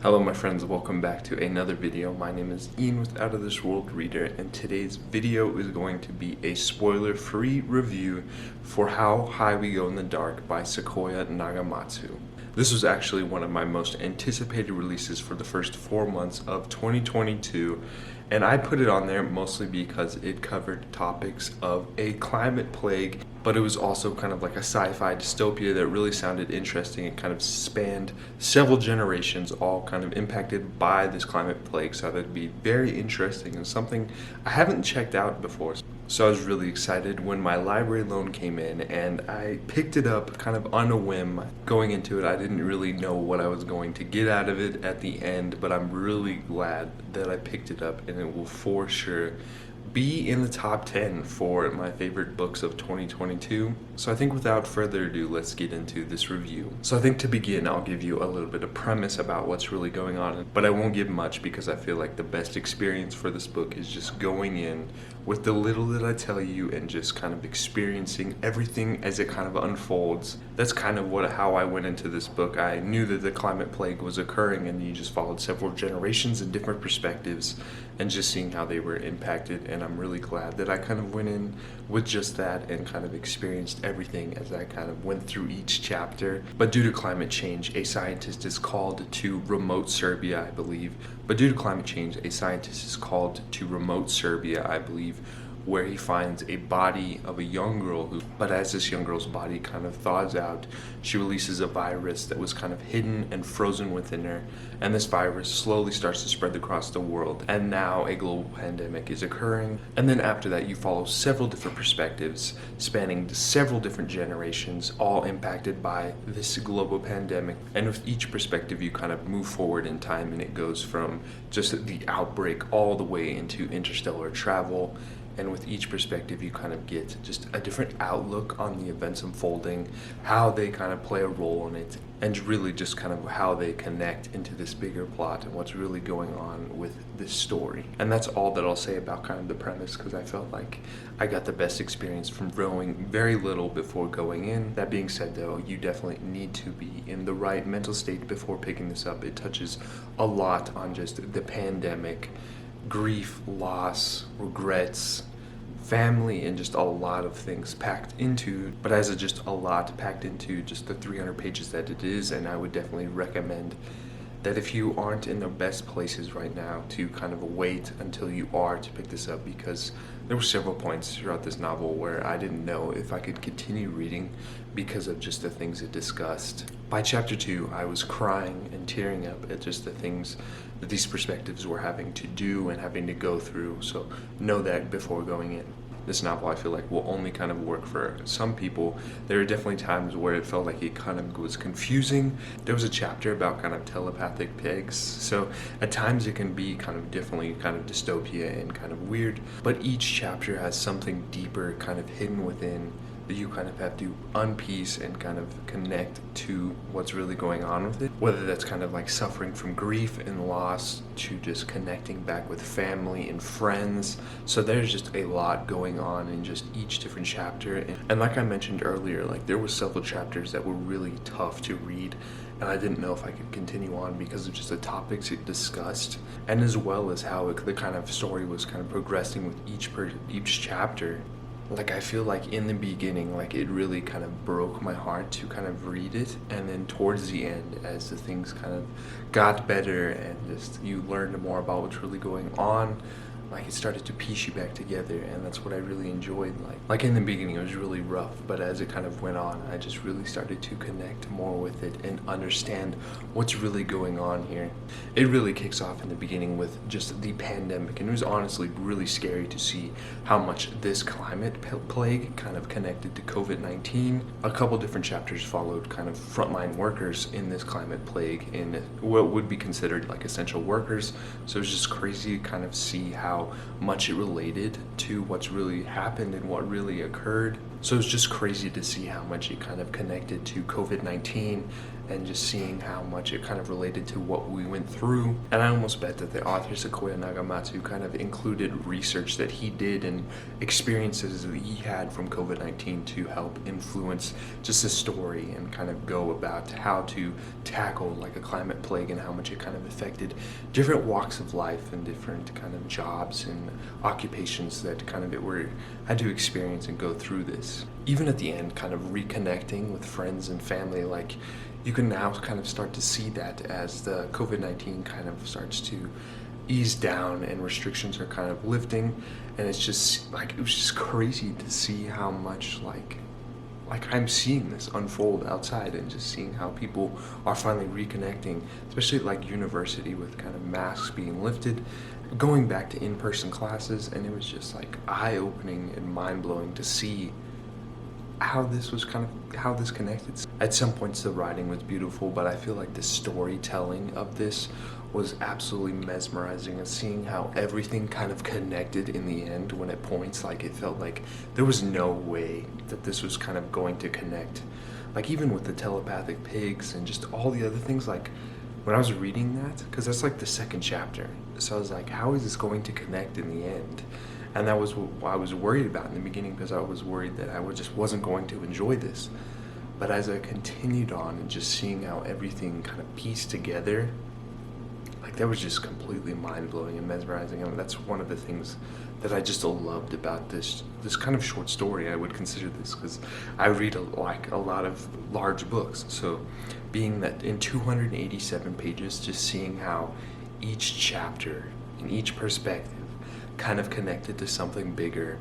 Hello my friends, welcome back to another video. My name is Ian with Out of This World Reader, and today's video is going to be a spoiler-free review for How High We Go in the Dark by Sequoia Nagamatsu. This was actually one of my most anticipated releases for the first 4 months of 2022, and I put it on there mostly because it covered topics of a climate plague, but it was also kind of like a sci-fi dystopia that really sounded interesting. It kind of spanned several generations, all kind of impacted by this climate plague, so that'd be very interesting and something I haven't checked out before. So I was really excited when my library loan came in, and I picked it up kind of on a whim. Going into it, I didn't really know what I was going to get out of it at the end, but I'm really glad that I picked it up, and it will for sure be in the top 10 for my favorite books of 2022. So I think without further ado, let's get into this review. So I think to begin, I'll give you a little bit of premise about what's really going on, but I won't give much because I feel like the best experience for this book is just going in with the little that I tell you and just kind of experiencing everything as it kind of unfolds. That's kind of how I went into this book. I knew that the climate plague was occurring, and you just followed several generations and different perspectives and just seeing how they were impacted, and I'm really glad that I kind of went in with just that and kind of experienced everything as I kind of went through each chapter. But due to climate change, a scientist is called to remote Serbia, I believe. Where he finds a body of a young girl but as this young girl's body kind of thaws out, she releases a virus that was kind of hidden and frozen within her, and this virus slowly starts to spread across the world, and now a global pandemic is occurring. And then after that, you follow several different perspectives spanning several different generations, all impacted by this global pandemic, and with each perspective you kind of move forward in time, and it goes from just the outbreak all the way into interstellar travel. And with each perspective, you kind of get just a different outlook on the events unfolding, how they kind of play a role in it, and really just kind of how they connect into this bigger plot and what's really going on with this story. And that's all that I'll say about kind of the premise, because I felt like I got the best experience from knowing very little before going in. That being said though, you definitely need to be in the right mental state before picking this up. It touches a lot on just the pandemic, grief, loss, regrets, family, and just a lot of things packed into, but as just a lot packed into just the 300 pages that it is. And I would definitely recommend that if you aren't in the best places right now, to kind of wait until you are to pick this up, because there were several points throughout this novel where I didn't know if I could continue reading because of just the things it discussed. By chapter 2, I was crying and tearing up at just the things that these perspectives were having to do and having to go through, so know that before going in. This novel, I feel like, will only kind of work for some people. There are definitely times where it felt like it kind of was confusing. There was a chapter about kind of telepathic pigs, so at times it can be kind of definitely kind of dystopia and kind of weird, but each chapter has something deeper kind of hidden within that you kind of have to unpiece and kind of connect to what's really going on with it. Whether that's kind of like suffering from grief and loss, to just connecting back with family and friends. So there's just a lot going on in just each different chapter. And like I mentioned earlier, like there were several chapters that were really tough to read, and I didn't know if I could continue on because of just the topics it discussed, and as well as how the kind of story was kind of progressing with each chapter. Like I feel like in the beginning, like it really kind of broke my heart to kind of read it, and then towards the end, as the things kind of got better and just you learned more about what's really going on, like it started to piece you back together, and that's what I really enjoyed. Like in the beginning it was really rough, but as it kind of went on, I just really started to connect more with it and understand what's really going on here. It really kicks off in the beginning with just the pandemic, and it was honestly really scary to see how much this climate plague kind of connected to COVID-19. A couple different chapters followed kind of frontline workers in this climate plague, in what would be considered like essential workers. So it was just crazy to kind of see how much it related to what's really happened and what really occurred. So it's just crazy to see how much it kind of connected to COVID-19 and just seeing how much it kind of related to what we went through. And I almost bet that the author Sequoia Nagamatsu kind of included research that he did and experiences that he had from COVID-19 to help influence just the story and kind of go about how to tackle like a climate plague and how much it kind of affected different walks of life and different kind of jobs and occupations that kind of had to experience and go through this. Even at the end, kind of reconnecting with friends and family, like you can now kind of start to see that as the COVID-19 kind of starts to ease down and restrictions are kind of lifting, and it's just like, it was just crazy to see how much like I'm seeing this unfold outside and just seeing how people are finally reconnecting, especially like university with kind of masks being lifted, going back to in-person classes, and it was just like eye-opening and mind-blowing to see how this connected. At some points the writing was beautiful, but I feel like the storytelling of this was absolutely mesmerizing, and seeing how everything kind of connected in the end when at points like it felt like there was no way that this was kind of going to connect. Like even with the telepathic pigs and just all the other things, like when I was reading that, because that's like the second chapter, so I was like, how is this going to connect in the end? And that was what I was worried about in the beginning, because I was worried that I just wasn't going to enjoy this. But as I continued on and just seeing how everything kind of pieced together, like that was just completely mind-blowing and mesmerizing. I mean, that's one of the things that I just loved about this kind of short story. I would consider this, because I read a lot of large books. So being that in 287 pages, just seeing how each chapter and each perspective kind of connected to something bigger,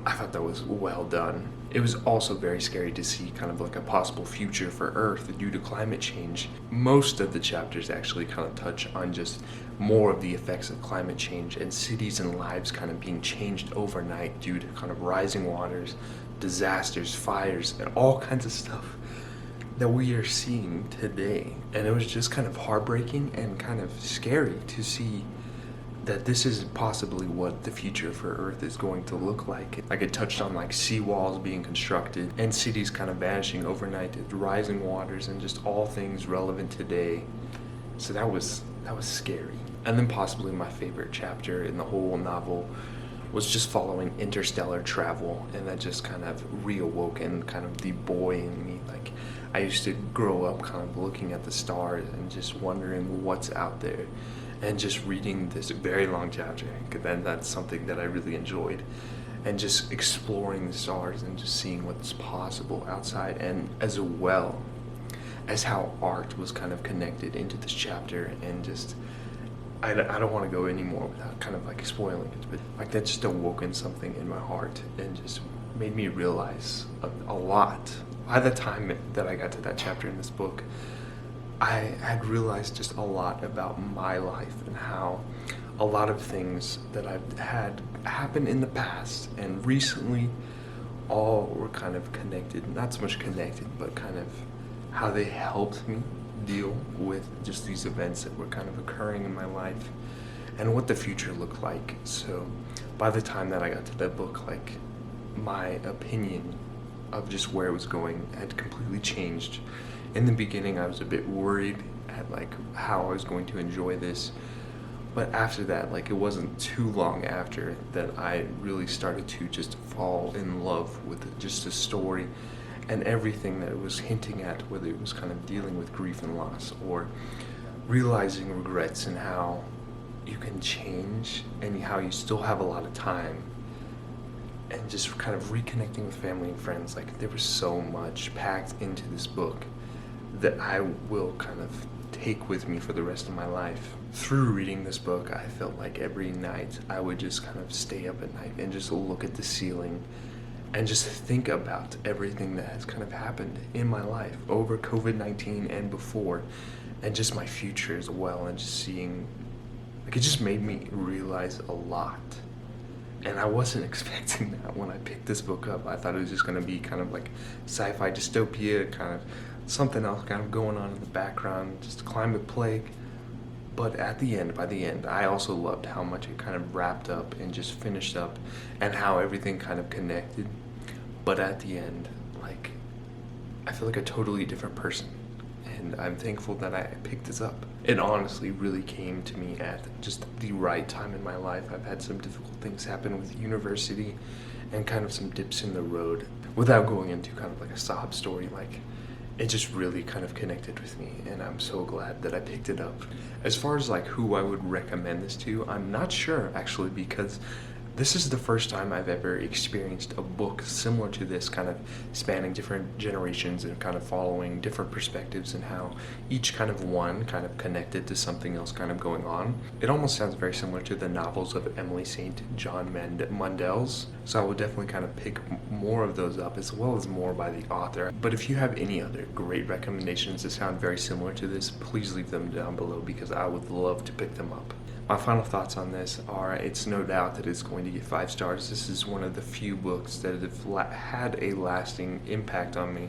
I thought that was well done. It was also very scary to see kind of like a possible future for Earth due to climate change. Most of the chapters actually kind of touch on just more of the effects of climate change and cities and lives kind of being changed overnight due to kind of rising waters, disasters, fires, and all kinds of stuff that we are seeing today. And it was just kind of heartbreaking and kind of scary to see that this is possibly what the future for Earth is going to look like. Like it touched on like seawalls being constructed and cities kind of vanishing overnight, rising waters, and just all things relevant today. So that was scary. And then possibly my favorite chapter in the whole novel was just following interstellar travel, and that just kind of reawoken kind of the boy in me. Like I used to grow up kind of looking at the stars and just wondering what's out there, and just reading this very long chapter, because then that's something that I really enjoyed, and just exploring the stars and just seeing what's possible outside, and as well as how art was kind of connected into this chapter. And just I don't want to go anymore without kind of like spoiling it, but like that just awoken something in my heart and just made me realize a lot. By the time that I got to that chapter in this book, I had realized just a lot about my life and how a lot of things that I've had happen in the past and recently all were kind of connected. Not so much connected, but kind of how they helped me deal with just these events that were kind of occurring in my life and what the future looked like. So by the time that I got to that book, like my opinion of just where it was going had completely changed. In the beginning, I was a bit worried at like how I was going to enjoy this, but after that, like it wasn't too long after that I really started to just fall in love with just the story and everything that it was hinting at, whether it was kind of dealing with grief and loss or realizing regrets and how you can change and how you still have a lot of time, and just kind of reconnecting with family and friends. Like there was so much packed into this book that I will kind of take with me for the rest of my life. Through reading this book, I felt like every night I would just kind of stay up at night and just look at the ceiling and just think about everything that has kind of happened in my life over COVID-19 and before, and just my future as well, and just seeing, like it just made me realize a lot. And I wasn't expecting that when I picked this book up. I thought it was just going to be kind of like sci-fi dystopia, kind of something else kind of going on in the background, just a climate plague. But by the end, I also loved how much it kind of wrapped up and just finished up, and how everything kind of connected. But at the end, like, I feel like a totally different person. and I'm thankful that I picked this up. It honestly really came to me at just the right time in my life. I've had some difficult things happen with university and kind of some dips in the road. Without going into kind of like a sob story, like, it just really kind of connected with me, and I'm so glad that I picked it up. As far as like who I would recommend this to, I'm not sure actually, because this is the first time I've ever experienced a book similar to this, kind of spanning different generations and kind of following different perspectives and how each kind of one kind of connected to something else kind of going on. It almost sounds very similar to the novels of Emily St. John Mandel's, so I would definitely kind of pick more of those up, as well as more by the author. But if you have any other great recommendations that sound very similar to this, please leave them down below, because I would love to pick them up. My final thoughts on this are, it's no doubt that it's going to get 5 stars. This is one of the few books that have had a lasting impact on me,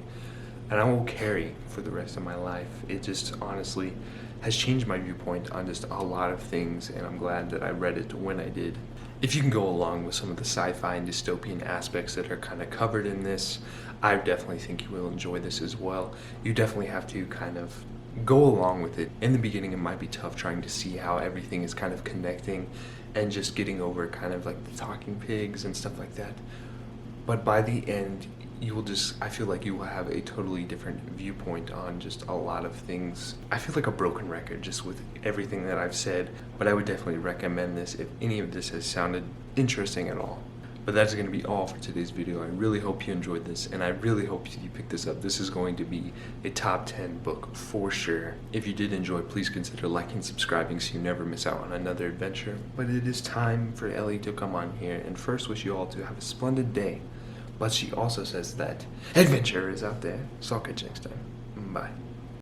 and I will carry for the rest of my life. It just honestly has changed my viewpoint on just a lot of things, and I'm glad that I read it when I did. If you can go along with some of the sci-fi and dystopian aspects that are kind of covered in this, I definitely think you will enjoy this as well. You definitely have to kind of go along with it. In the beginning, it might be tough trying to see how everything is kind of connecting and just getting over kind of like the talking pigs and stuff like that. But by the end, you will just, I feel like you will have a totally different viewpoint on just a lot of things. I feel like a broken record just with everything that I've said, but I would definitely recommend this if any of this has sounded interesting at all. But that's going to be all for today's video. I really hope you enjoyed this, and I really hope you pick this up. This is going to be a top 10 book for sure. If you did enjoy, please consider liking and subscribing so you never miss out on another adventure. But it is time for Ellie to come on here and first wish you all to have a splendid day. But she also says that adventure is out there. So I'll catch you next time. Bye.